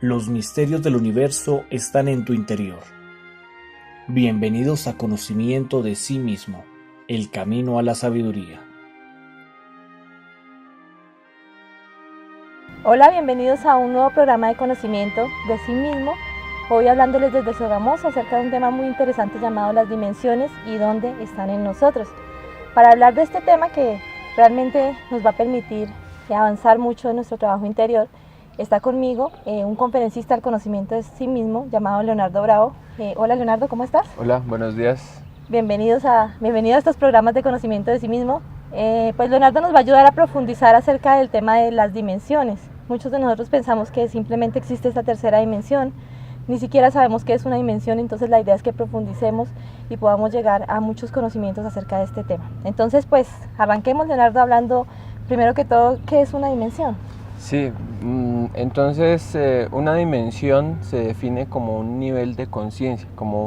Los misterios del universo están en tu interior. Bienvenidos a Conocimiento de sí mismo, el camino a la sabiduría. Hola, bienvenidos a un nuevo programa de conocimiento de sí mismo. Hoy hablándoles desde Sogamoso acerca de un tema muy interesante llamado las dimensiones y dónde están en nosotros. Para hablar de este tema que realmente nos va a permitir avanzar mucho en nuestro trabajo interior, está conmigo un conferencista del conocimiento de sí mismo llamado Leonardo Bravo. Hola Leonardo, ¿cómo estás? Hola, buenos días. Bienvenido a estos programas de conocimiento de sí mismo. Pues Leonardo nos va a ayudar a profundizar acerca del tema de las dimensiones. Muchos de nosotros pensamos que simplemente existe esta tercera dimensión, ni siquiera sabemos qué es una dimensión, entonces la idea es que profundicemos y podamos llegar a muchos conocimientos acerca de este tema. Entonces pues arranquemos, Leonardo, hablando primero que todo, ¿qué es una dimensión? Sí, entonces una dimensión se define como un nivel de conciencia, como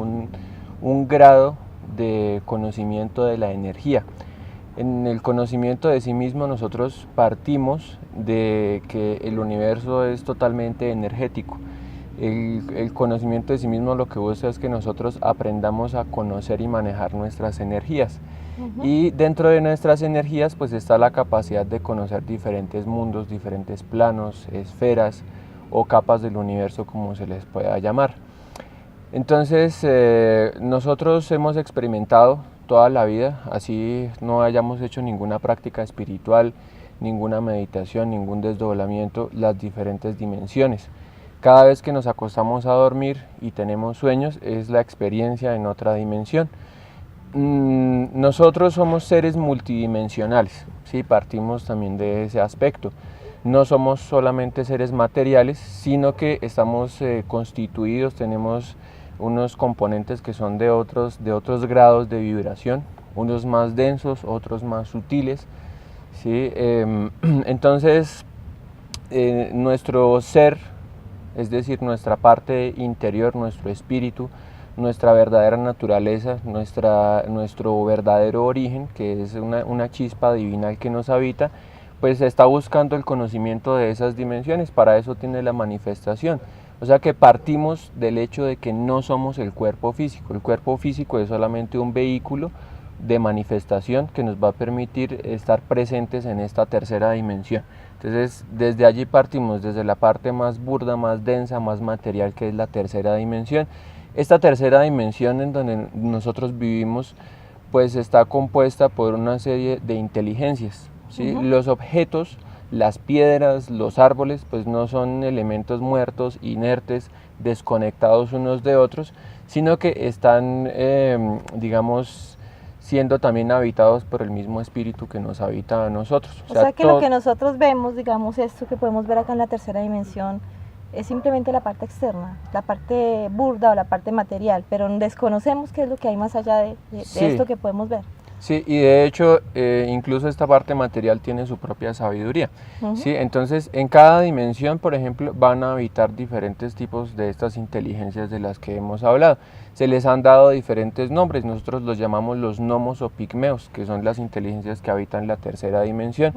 un grado de conocimiento de la energía. En el conocimiento de sí mismo nosotros partimos de que el universo es totalmente energético. El conocimiento de sí mismo lo que busca es que nosotros aprendamos a conocer y manejar nuestras energías. Y dentro de nuestras energías pues está la capacidad de conocer diferentes mundos, diferentes planos, esferas o capas del universo, como se les pueda llamar. Entonces nosotros hemos experimentado toda la vida, así no hayamos hecho ninguna práctica espiritual, ninguna meditación, ningún desdoblamiento, las diferentes dimensiones. Cada vez que nos acostamos a dormir y tenemos sueños es la experiencia en otra dimensión. Nosotros somos seres multidimensionales, ¿sí? Partimos también de ese aspecto. No somos solamente seres materiales, sino que estamos constituidos, tenemos unos componentes que son de otros grados de vibración, unos más densos, otros más sutiles, ¿sí? Entonces, nuestro ser, es decir, nuestra parte interior, nuestro espíritu, nuestra verdadera naturaleza, nuestro verdadero origen, que es una chispa divinal que nos habita, pues está buscando el conocimiento de esas dimensiones, para eso tiene la manifestación. O sea que partimos del hecho de que no somos el cuerpo físico es solamente un vehículo de manifestación que nos va a permitir estar presentes en esta tercera dimensión. Entonces desde allí partimos, desde la parte más burda, más densa, más material, que es la tercera dimensión. Esta tercera dimensión en donde nosotros vivimos pues está compuesta por una serie de inteligencias, ¿sí? Los objetos, las piedras, los árboles pues no son elementos muertos, inertes, desconectados unos de otros, sino que están digamos siendo también habitados por el mismo espíritu que nos habita a nosotros. O sea que lo que nosotros vemos, digamos, esto que podemos ver acá en la tercera dimensión, es simplemente la parte externa, la parte burda o la parte material, pero desconocemos qué es lo que hay más allá de esto que podemos ver. Sí, y de hecho incluso esta parte material tiene su propia sabiduría. ¿Sí? Entonces en cada dimensión, por ejemplo, van a habitar diferentes tipos de estas inteligencias de las que hemos hablado. Se les han dado diferentes nombres, nosotros los llamamos los gnomos o pigmeos, que son las inteligencias que habitan la tercera dimensión.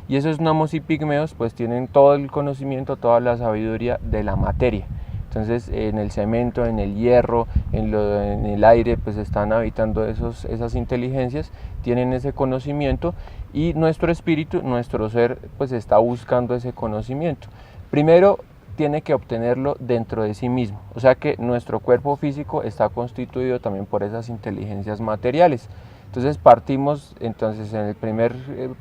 Y esos gnomos y pigmeos pues tienen todo el conocimiento, toda la sabiduría de la materia. Entonces en el cemento, en el hierro, en el aire pues están habitando esas inteligencias, tienen ese conocimiento, y nuestro espíritu, nuestro ser pues está buscando ese conocimiento. Primero tiene que obtenerlo dentro de sí mismo, o sea que nuestro cuerpo físico está constituido también por esas inteligencias materiales. Entonces partimos, entonces en el primer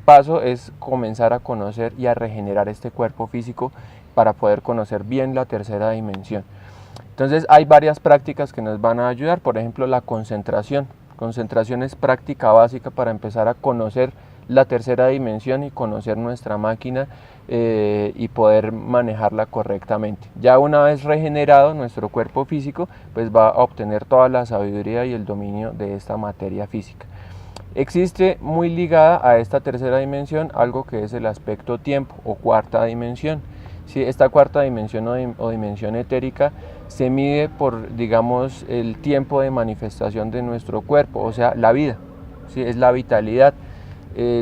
paso es comenzar a conocer y a regenerar este cuerpo físico para poder conocer bien la tercera dimensión. Entonces hay varias prácticas que nos van a ayudar, por ejemplo la concentración. Concentración es práctica básica para empezar a conocer la tercera dimensión y conocer nuestra máquina y poder manejarla correctamente. Ya una vez regenerado nuestro cuerpo físico, pues va a obtener toda la sabiduría y el dominio de esta materia física. Existe muy ligada a esta tercera dimensión algo que es el aspecto tiempo o cuarta dimensión. ¿Sí? Esta cuarta dimensión o dimensión etérica se mide por, digamos, el tiempo de manifestación de nuestro cuerpo, o sea, la vida, ¿sí? Es la vitalidad.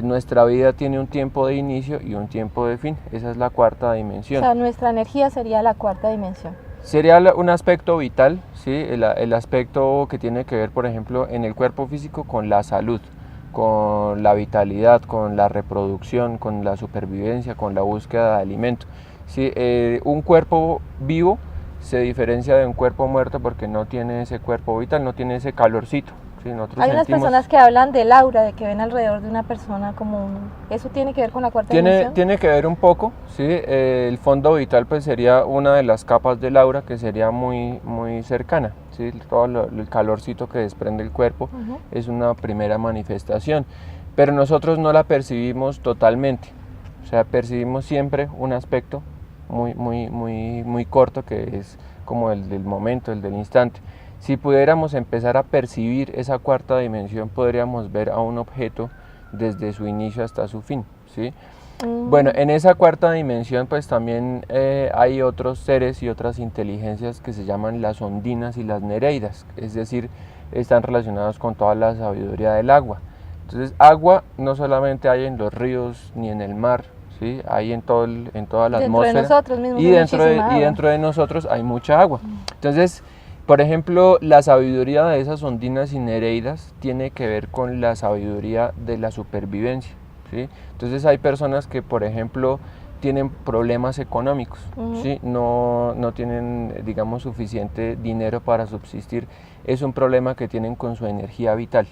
nuestra vida tiene un tiempo de inicio y un tiempo de fin. Esa es la cuarta dimensión. O sea, nuestra energía sería la cuarta dimensión. Sería un aspecto vital, ¿sí? El aspecto que tiene que ver, por ejemplo, en el cuerpo físico con la salud, con la vitalidad, con la reproducción, con la supervivencia, con la búsqueda de alimento. ¿Sí? Un cuerpo vivo se diferencia de un cuerpo muerto porque no tiene ese cuerpo vital, no tiene ese calorcito. ¿Sí? Hay unas personas que hablan del aura, de que ven alrededor de una persona como ¿eso tiene que ver con la cuarta dimensión? Tiene que ver un poco, ¿sí? El fondo vital pues sería una de las capas del aura que sería muy cercana, ¿sí? Todo el calorcito que desprende el cuerpo es una primera manifestación, pero nosotros no la percibimos totalmente, o sea, percibimos siempre un aspecto muy corto que es como el del momento, el del instante. Si pudiéramos empezar a percibir esa cuarta dimensión, podríamos ver a un objeto desde su inicio hasta su fin, ¿sí? Bueno, en esa cuarta dimensión pues también hay otros seres y otras inteligencias que se llaman las ondinas y las nereidas, es decir, están relacionados con toda la sabiduría del agua. Entonces, agua no solamente hay en los ríos ni en el mar, ¿sí? Hay en toda la atmósfera, de nosotros mismos y dentro de nosotros hay mucha agua. Entonces, por ejemplo, la sabiduría de esas ondinas y nereidas tiene que ver con la sabiduría de la supervivencia, ¿sí? Entonces hay personas que, por ejemplo, tienen problemas económicos, ¿sí? No tienen, digamos, suficiente dinero para subsistir. Es un problema que tienen con su energía vital,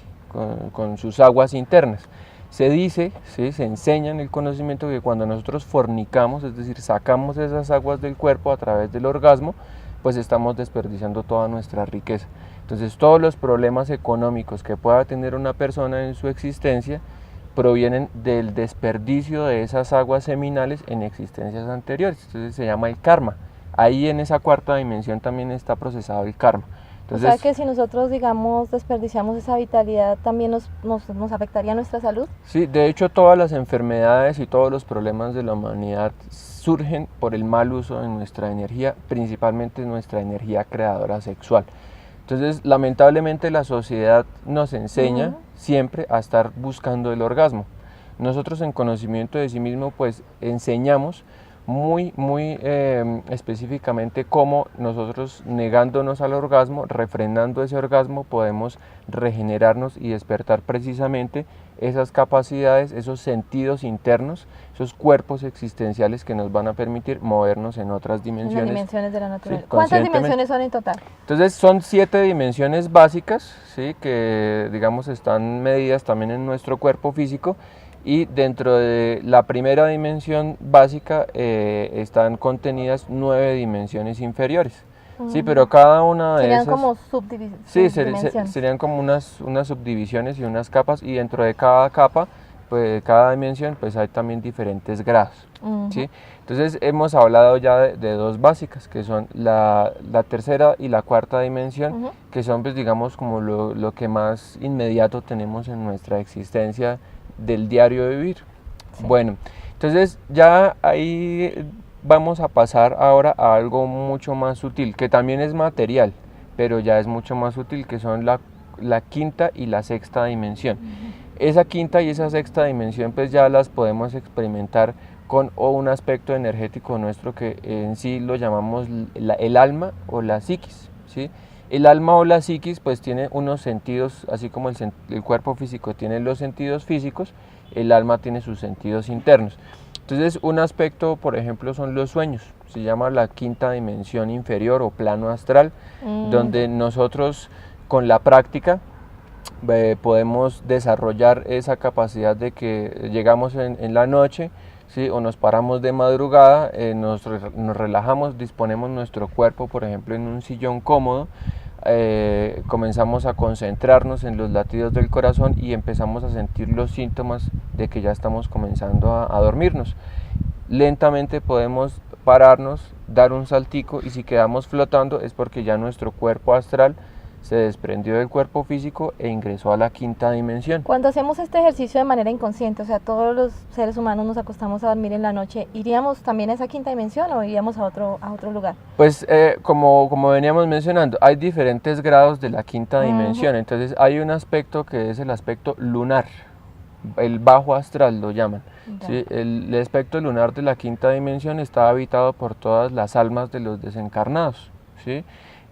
con sus aguas internas. Se dice, ¿sí? Se enseña en el conocimiento que cuando nosotros fornicamos, es decir, sacamos esas aguas del cuerpo a través del orgasmo, pues estamos desperdiciando toda nuestra riqueza. Entonces todos los problemas económicos que pueda tener una persona en su existencia provienen del desperdicio de esas aguas seminales en existencias anteriores. Entonces se llama el karma. Ahí en esa cuarta dimensión también está procesado el karma. Entonces, o sea que si nosotros, digamos, desperdiciamos esa vitalidad, ¿también nos afectaría nuestra salud? Sí, de hecho todas las enfermedades y todos los problemas de la humanidad surgen por el mal uso de nuestra energía, principalmente nuestra energía creadora sexual. Entonces, lamentablemente la sociedad nos enseña siempre a estar buscando el orgasmo. Nosotros en conocimiento de sí mismo pues enseñamos muy específicamente cómo nosotros, negándonos al orgasmo, refrenando ese orgasmo, podemos regenerarnos y despertar precisamente esas capacidades, esos sentidos internos, esos cuerpos existenciales que nos van a permitir movernos en otras dimensiones. En las dimensiones de la naturaleza. Sí, ¿Cuántas dimensiones son en total? Entonces son 7 dimensiones básicas, ¿sí? Que digamos están medidas también en nuestro cuerpo físico. Y dentro de la primera dimensión básica están contenidas 9 dimensiones inferiores. Sí, pero cada una de serían esas... como subdivisiones. Serían como unas subdivisiones y unas capas, y dentro de cada capa, pues cada dimensión, pues hay también diferentes grados. ¿Sí? Entonces hemos hablado ya de 2 básicas, que son la tercera y la cuarta dimensión, que son pues digamos como lo que más inmediato tenemos en nuestra existencia del diario vivir. Sí. Bueno, entonces ya ahí vamos a pasar ahora a algo mucho más sutil, que también es material, pero ya es mucho más sutil, que son la quinta y la sexta dimensión. Esa quinta y esa sexta dimensión pues ya las podemos experimentar con un aspecto energético nuestro que en sí lo llamamos el alma o la psiquis, ¿sí? El alma o la psiquis pues tiene unos sentidos, así como el cuerpo físico tiene los sentidos físicos, el alma tiene sus sentidos internos. Entonces un aspecto, por ejemplo, son los sueños, se llama la quinta dimensión inferior o plano astral, donde nosotros con la práctica podemos desarrollar esa capacidad de que llegamos en la noche, ¿sí? O nos paramos de madrugada, nos relajamos, disponemos nuestro cuerpo, por ejemplo, en un sillón cómodo, comenzamos a concentrarnos en los latidos del corazón y empezamos a sentir los síntomas de que ya estamos comenzando a dormirnos. Lentamente podemos pararnos, dar un saltico, y si quedamos flotando es porque ya nuestro cuerpo astral se desprendió del cuerpo físico e ingresó a la quinta dimensión. Cuando hacemos este ejercicio de manera inconsciente, o sea, todos los seres humanos nos acostamos a dormir en la noche, ¿iríamos también a esa quinta dimensión o iríamos a otro lugar? Pues como veníamos mencionando, hay diferentes grados de la quinta dimensión. Entonces hay un aspecto que es el aspecto lunar, el bajo astral lo llaman. Ya. ¿Sí? El espectro lunar de la quinta dimensión está habitado por todas las almas de los desencarnados, ¿sí?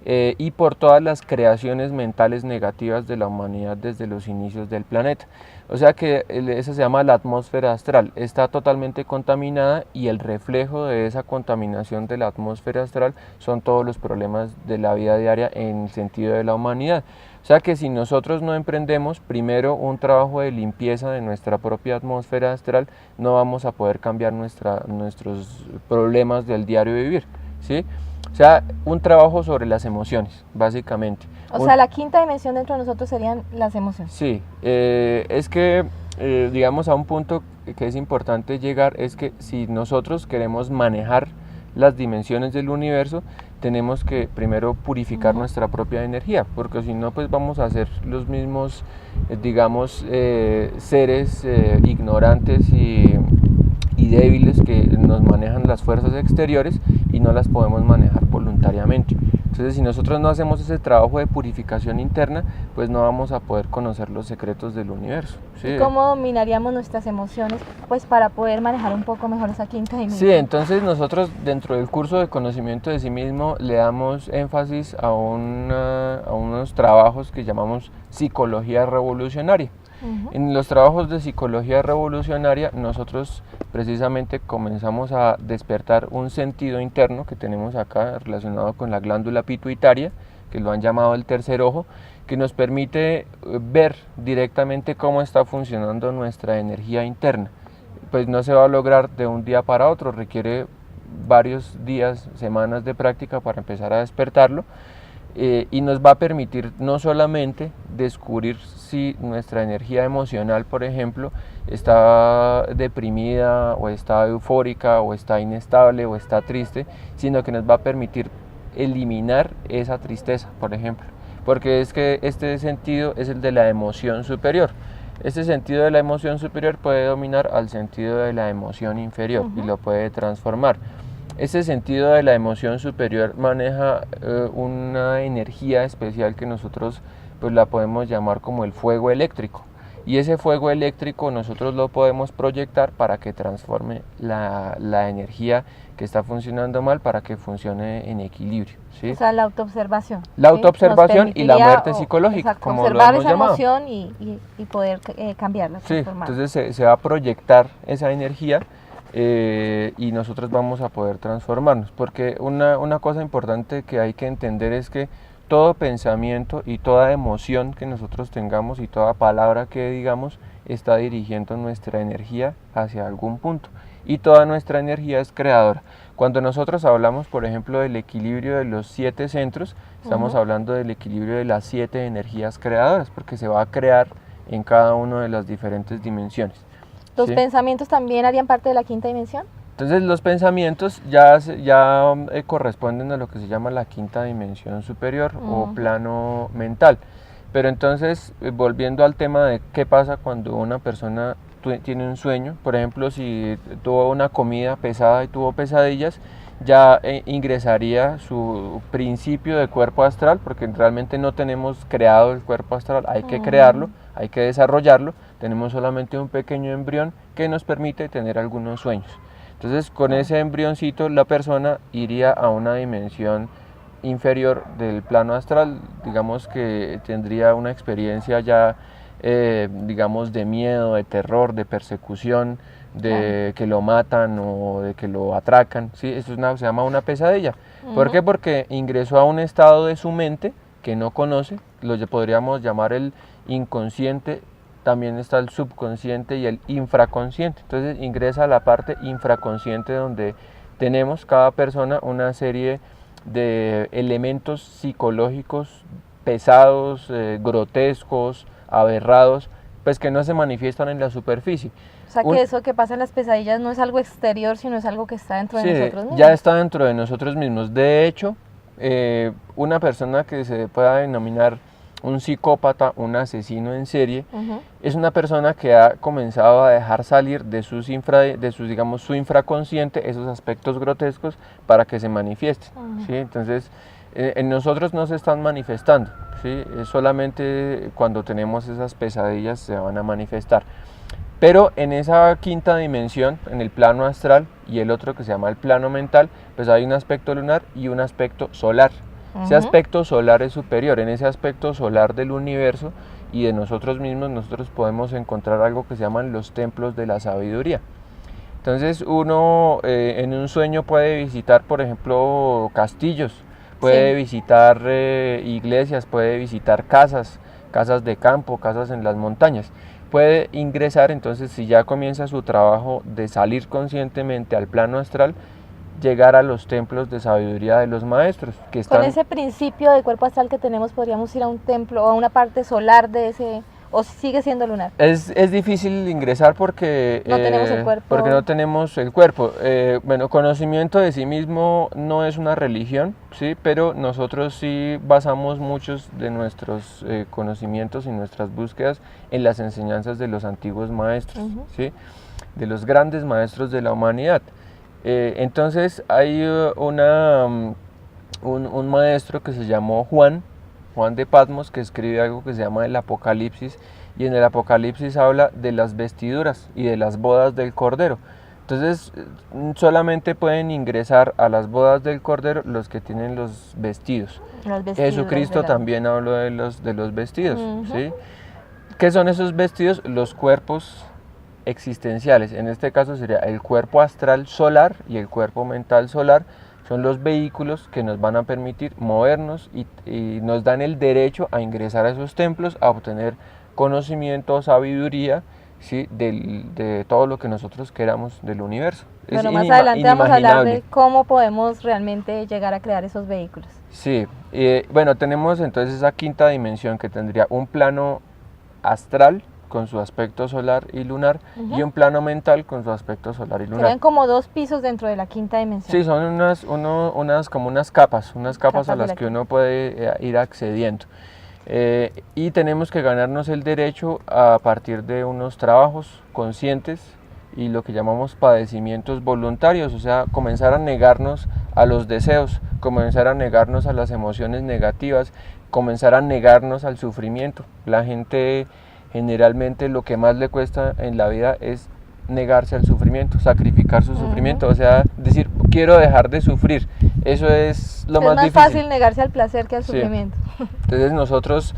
Y por todas las creaciones mentales negativas de la humanidad desde los inicios del planeta. O sea que esa se llama la atmósfera astral, está totalmente contaminada y el reflejo de esa contaminación de la atmósfera astral son todos los problemas de la vida diaria en el sentido de la humanidad. O sea que si nosotros no emprendemos primero un trabajo de limpieza de nuestra propia atmósfera astral, no vamos a poder cambiar nuestros problemas del diario vivir, ¿sí? O sea, un trabajo sobre las emociones, básicamente. O sea, la quinta dimensión dentro de nosotros serían las emociones. Sí, es que, digamos, a un punto que es importante llegar, es que si nosotros queremos manejar las dimensiones del universo, tenemos que primero purificar nuestra propia energía, porque si no, pues vamos a ser los mismos, digamos, seres ignorantes y débiles que nos manejan las fuerzas exteriores y no las podemos manejar voluntariamente. Entonces, si nosotros no hacemos ese trabajo de purificación interna, pues no vamos a poder conocer los secretos del universo, ¿sí? ¿Y cómo dominaríamos nuestras emociones pues para poder manejar un poco mejor esa quinta dimensión? Sí, entonces nosotros dentro del curso de conocimiento de sí mismo le damos énfasis a unos trabajos que llamamos psicología revolucionaria. En los trabajos de psicología revolucionaria nosotros precisamente comenzamos a despertar un sentido interno que tenemos acá relacionado con la glándula pituitaria, que lo han llamado el tercer ojo, que nos permite ver directamente cómo está funcionando nuestra energía interna. Pues no se va a lograr de un día para otro, requiere varios días, semanas de práctica para empezar a despertarlo. Y nos va a permitir no solamente descubrir si nuestra energía emocional, por ejemplo, está deprimida o está eufórica o está inestable o está triste, sino que nos va a permitir eliminar esa tristeza, por ejemplo, porque es que este sentido es el de la emoción superior. Este sentido de la emoción superior puede dominar al sentido de la emoción inferior y lo puede transformar. Ese sentido de la emoción superior maneja una energía especial que nosotros pues la podemos llamar como el fuego eléctrico, y ese fuego eléctrico nosotros lo podemos proyectar para que transforme la energía que está funcionando mal para que funcione en equilibrio, ¿sí? O sea, la autoobservación. La autoobservación y la muerte psicológica, como lo observar hemos esa llamado. emoción y poder cambiarla, Sí, transformarla. entonces se va a proyectar esa energía y nosotros vamos a poder transformarnos, porque una cosa importante que hay que entender es que todo pensamiento y toda emoción que nosotros tengamos y toda palabra que digamos está dirigiendo nuestra energía hacia algún punto, y toda nuestra energía es creadora. Cuando nosotros hablamos, por ejemplo, del equilibrio de los 7 centros, estamos hablando del equilibrio de las 7 energías creadoras, porque se va a crear en cada una de las diferentes dimensiones. ¿Los ¿sí? pensamientos también harían parte de la quinta dimensión? Entonces los pensamientos ya corresponden a lo que se llama la quinta dimensión superior o plano mental. Pero entonces, volviendo al tema de qué pasa cuando una persona tiene un sueño, por ejemplo, si tuvo una comida pesada y tuvo pesadillas, ya ingresaría su principio de cuerpo astral, porque realmente no tenemos creado el cuerpo astral, hay que crearlo, hay que desarrollarlo, tenemos solamente un pequeño embrión que nos permite tener algunos sueños. Entonces, con ese embrioncito la persona iría a una dimensión inferior del plano astral, digamos que tendría una experiencia ya, digamos, de miedo, de terror, de persecución, de que lo matan o de que lo atracan, ¿sí? Eso se llama una pesadilla. ¿Por qué? Porque ingresó a un estado de su mente que no conoce, lo podríamos llamar el inconsciente. También está el subconsciente y el infraconsciente. Entonces ingresa a la parte infraconsciente, donde tenemos cada persona una serie de elementos psicológicos pesados, grotescos, aberrados, pues que no se manifiestan en la superficie. O sea, que eso que pasa en las pesadillas no es algo exterior, sino es algo que está dentro de nosotros mismos. Ya está dentro de nosotros mismos. De hecho, una persona que se pueda denominar un psicópata, un asesino en serie, es una persona que ha comenzado a dejar salir de digamos, su infraconsciente esos aspectos grotescos para que se manifiesten, ¿sí? Entonces, en nosotros no se están manifestando, ¿sí? Solamente cuando tenemos esas pesadillas se van a manifestar. Pero en esa quinta dimensión, en el plano astral y el otro que se llama el plano mental, pues hay un aspecto lunar y un aspecto solar. Ese aspecto solar es superior. En ese aspecto solar del universo y de nosotros mismos, nosotros podemos encontrar algo que se llaman los templos de la sabiduría. Entonces uno en un sueño puede visitar, por ejemplo, castillos, puede visitar iglesias, puede visitar casas de campo, casas en las montañas. Puede ingresar, entonces si ya comienza su trabajo de salir conscientemente al plano astral, llegar a los templos de sabiduría de los maestros que están... Con ese principio de cuerpo astral que tenemos, podríamos ir a un templo o a una parte solar de ese, o sigue siendo lunar. Es difícil ingresar porque no tenemos el cuerpo. Porque no tenemos el cuerpo. Bueno, conocimiento de sí mismo no es una religión, sí, pero nosotros sí basamos muchos de nuestros conocimientos y nuestras búsquedas en las enseñanzas de los antiguos maestros, sí, de los grandes maestros de la humanidad. Entonces hay un maestro que se llamó Juan de Patmos, que escribe algo que se llama el Apocalipsis, y en el Apocalipsis habla de las vestiduras y de las bodas del Cordero. Entonces solamente pueden ingresar a las bodas del Cordero los que tienen los vestidos. Jesucristo también habló de los vestidos, ¿sí? ¿Qué son esos vestidos? Los cuerpos existenciales. En este caso sería el cuerpo astral solar y el cuerpo mental solar. Son los vehículos que nos van a permitir movernos y nos dan el derecho a ingresar a esos templos, a obtener conocimiento, sabiduría, ¿sí? de todo lo que nosotros queramos del universo. Bueno, más adelante vamos a hablar de cómo podemos realmente llegar a crear esos vehículos. Sí, bueno, tenemos entonces esa quinta dimensión que tendría un plano astral con su aspecto solar y lunar, y un plano mental con su aspecto solar y lunar. Serían como dos pisos dentro de la quinta dimensión. Sí, son unas capas a las que uno puede ir accediendo. Y tenemos que ganarnos el derecho a partir de unos trabajos conscientes y lo que llamamos padecimientos voluntarios, o sea, comenzar a negarnos a los deseos, comenzar a negarnos a las emociones negativas, comenzar a negarnos al sufrimiento. La gente generalmente lo que más le cuesta en la vida es negarse al sufrimiento, sacrificar su sufrimiento, o sea, decir, quiero dejar de sufrir. Eso es lo más difícil. Es más fácil negarse al placer que al sufrimiento. Entonces nosotros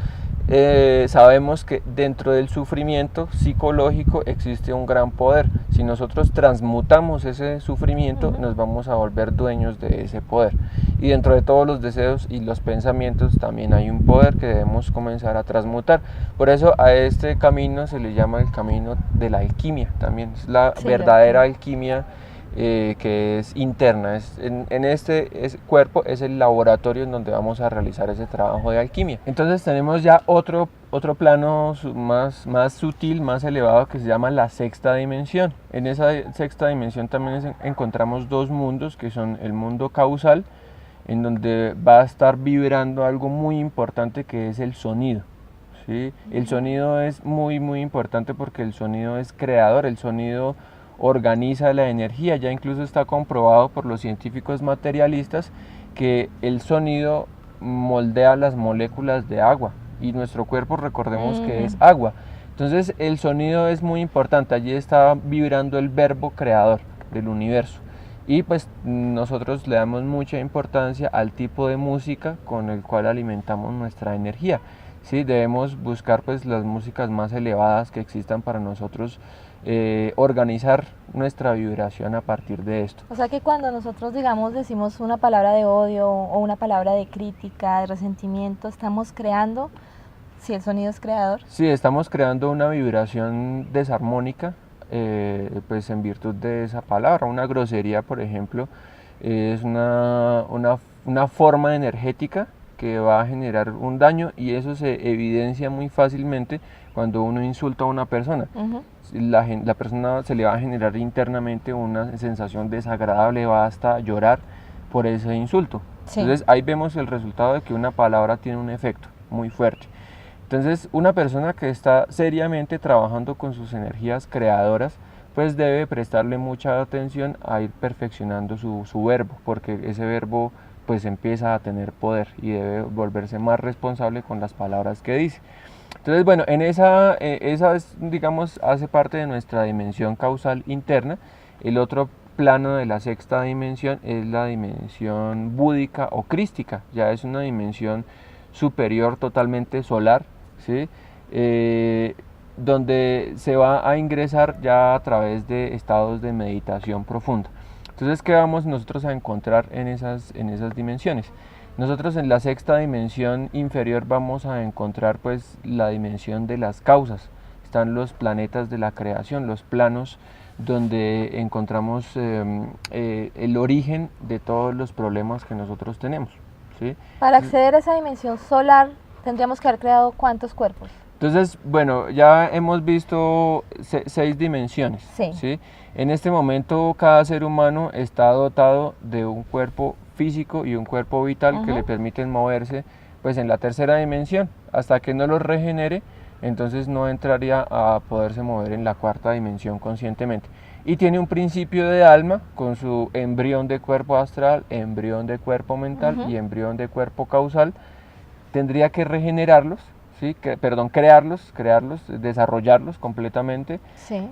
sabemos que dentro del sufrimiento psicológico existe un gran poder. Si nosotros transmutamos ese sufrimiento, nos vamos a volver dueños de ese poder. Y dentro de todos los deseos y los pensamientos también hay un poder que debemos comenzar a transmutar. Por eso a este camino se le llama el camino de la alquimia también. Es la verdadera alquimia que es interna. En este cuerpo es el laboratorio en donde vamos a realizar ese trabajo de alquimia. Entonces tenemos ya otro plano más sutil, más elevado, que se llama la sexta dimensión. En esa sexta dimensión también encontramos dos mundos, que son el mundo causal, en donde va a estar vibrando algo muy importante, que es el sonido, ¿sí? El sonido es muy importante porque el sonido es creador, el sonido organiza la energía. Ya incluso está comprobado por los científicos materialistas que el sonido moldea las moléculas de agua, y nuestro cuerpo, recordemos que es agua. Entonces el sonido es muy importante, allí está vibrando el verbo creador del universo, y pues nosotros le damos mucha importancia al tipo de música con el cual alimentamos nuestra energía, ¿sí? Debemos buscar pues las músicas más elevadas que existan para nosotros organizar nuestra vibración a partir de esto. O sea que cuando nosotros, digamos, decimos una palabra de odio o una palabra de crítica, de resentimiento, estamos creando, si el sonido es creador. Sí, estamos creando una vibración desarmónica, pues en virtud de esa palabra. Una grosería, por ejemplo, es una forma energética que va a generar un daño, y eso se evidencia muy fácilmente cuando uno insulta a una persona. La persona se le va a generar internamente una sensación desagradable, va hasta llorar por ese insulto. Entonces ahí vemos el resultado de que una palabra tiene un efecto muy fuerte. Entonces una persona que está seriamente trabajando con sus energías creadoras, pues debe prestarle mucha atención a ir perfeccionando su verbo, porque ese verbo pues empieza a tener poder y debe volverse más responsable con las palabras que dice. Entonces, bueno, esa es, digamos, hace parte de nuestra dimensión causal interna. El otro plano de la sexta dimensión es la dimensión búdica o crística, ya es una dimensión superior totalmente solar, ¿sí? Donde se va a ingresar ya a través de estados de meditación profunda. Entonces, ¿qué vamos nosotros a encontrar en esas dimensiones? Nosotros en la sexta dimensión inferior vamos a encontrar pues la dimensión de las causas. Están los planetas de la creación, los planos donde encontramos el origen de todos los problemas que nosotros tenemos, ¿sí? Para acceder a esa dimensión solar, tendríamos que haber creado ¿cuántos cuerpos? Entonces, bueno, ya hemos visto 6 dimensiones, Sí. ¿sí? En este momento cada ser humano está dotado de un cuerpo físico y un cuerpo vital que le permiten moverse pues en la tercera dimensión. Hasta que no lo regenere, entonces no entraría a poderse mover en la cuarta dimensión conscientemente. Y tiene un principio de alma con su embrión de cuerpo astral, embrión de cuerpo mental y embrión de cuerpo causal. Tendría que regenerarlos, ¿sí? Crearlos, desarrollarlos completamente. Sí.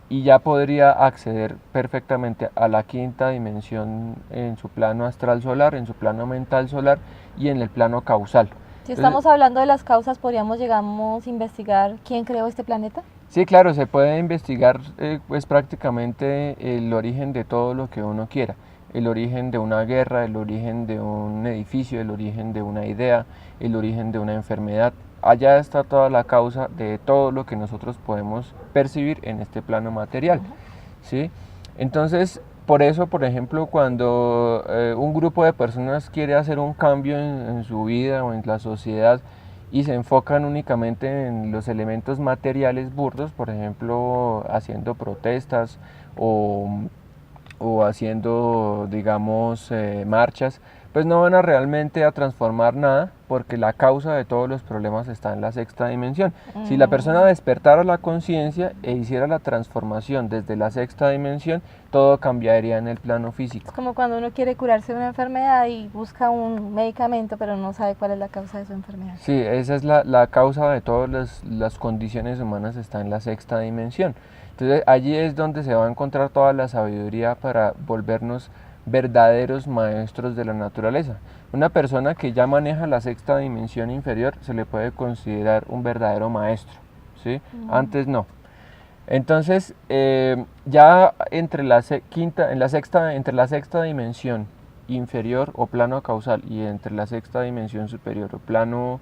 Y ya podría acceder perfectamente a la quinta dimensión en su plano astral solar, en su plano mental solar y en el plano causal. Si estamos hablando de las causas, ¿podríamos llegamos a investigar quién creó este planeta? Sí, claro, se puede investigar pues prácticamente el origen de todo lo que uno quiera. El origen de una guerra, el origen de un edificio, el origen de una idea, el origen de una enfermedad. Allá está toda la causa de todo lo que nosotros podemos percibir en este plano material, ¿sí? Entonces, por eso, por ejemplo, cuando un grupo de personas quiere hacer un cambio en su vida o en la sociedad y se enfocan únicamente en los elementos materiales burdos, por ejemplo, haciendo protestas o haciendo, digamos, marchas, pues no van a realmente a transformar nada, porque la causa de todos los problemas está en la sexta dimensión. Si la persona despertara la conciencia e hiciera la transformación desde la sexta dimensión, todo cambiaría en el plano físico. Es como cuando uno quiere curarse de una enfermedad y busca un medicamento, pero no sabe cuál es la causa de su enfermedad. Sí, esa es la causa de todas las condiciones humanas, está en la sexta dimensión. Entonces allí es donde se va a encontrar toda la sabiduría para volvernos verdaderos maestros de la naturaleza. Una persona que ya maneja la sexta dimensión inferior se le puede considerar un verdadero maestro, ¿sí? Antes no. Entonces ya entre la sexta dimensión inferior o plano causal y entre la sexta dimensión superior o plano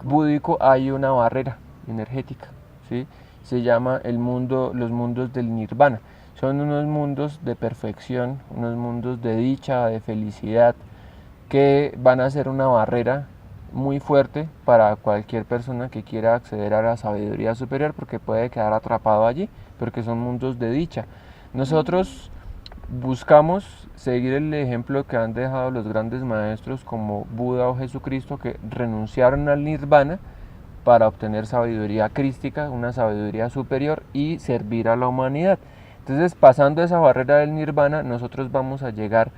búdico hay una barrera energética, ¿sí? Se llama los mundos del nirvana. Son unos mundos de perfección, unos mundos de dicha, de felicidad, que van a ser una barrera muy fuerte para cualquier persona que quiera acceder a la sabiduría superior, porque puede quedar atrapado allí, porque son mundos de dicha. Nosotros buscamos seguir el ejemplo que han dejado los grandes maestros como Buda o Jesucristo, que renunciaron al nirvana para obtener sabiduría crística, una sabiduría superior y servir a la humanidad. Entonces, pasando esa barrera del nirvana, nosotros vamos a llegar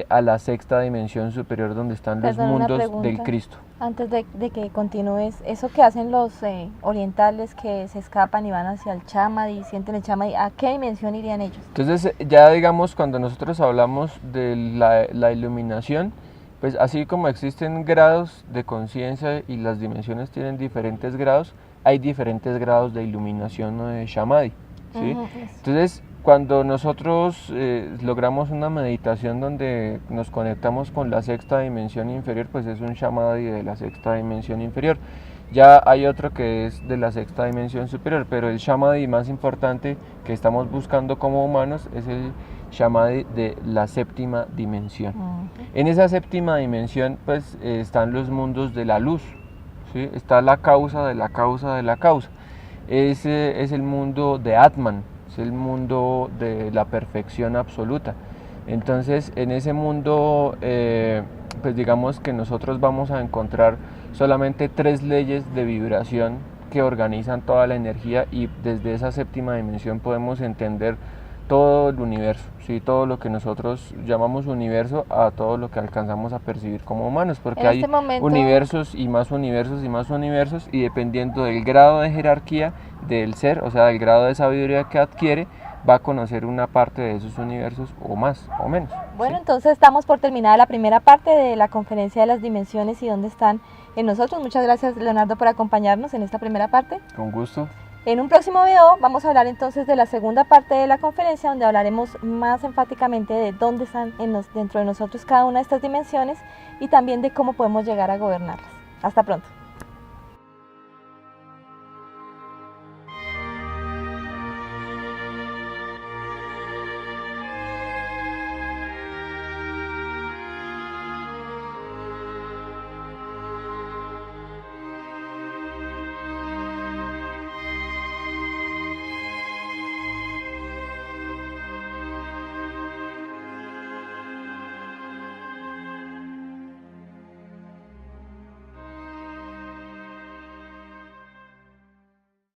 a la sexta dimensión superior, donde están los mundos del Cristo. Antes de que continúes, eso que hacen los orientales que se escapan y van hacia el Chamadhi, sienten el Chamadhi, ¿a qué dimensión irían ellos? Entonces, ya digamos, cuando nosotros hablamos de la iluminación, pues así como existen grados de conciencia y las dimensiones tienen diferentes grados, hay diferentes grados de iluminación o de Samadhi, ¿sí? Entonces, cuando nosotros logramos una meditación donde nos conectamos con la sexta dimensión inferior, pues es un Samadhi de la sexta dimensión inferior. Ya hay otro que es de la sexta dimensión superior, pero el Samadhi más importante que estamos buscando como humanos es el Samadhi de la séptima dimensión. En esa séptima dimensión pues están los mundos de la luz, ¿sí? Está la causa de la causa de la causa. Ese es el mundo de Atman, es el mundo de la perfección absoluta. Entonces en ese mundo pues digamos que nosotros vamos a encontrar solamente 3 leyes de vibración que organizan toda la energía, y desde esa séptima dimensión podemos entender todo el universo, ¿sí? Todo lo que nosotros llamamos universo, a todo lo que alcanzamos a percibir como humanos, porque hay universos y más universos y más universos, y dependiendo del grado de jerarquía del ser, o sea, del grado de sabiduría que adquiere, va a conocer una parte de esos universos o más o menos. Bueno, ¿sí? Entonces estamos por terminada la primera parte de la conferencia de las dimensiones y dónde están en nosotros. Muchas gracias, Leonardo, por acompañarnos en esta primera parte. Con gusto. En un próximo video vamos a hablar entonces de la segunda parte de la conferencia, donde hablaremos más enfáticamente de dónde están dentro de nosotros cada una de estas dimensiones y también de cómo podemos llegar a gobernarlas. Hasta pronto.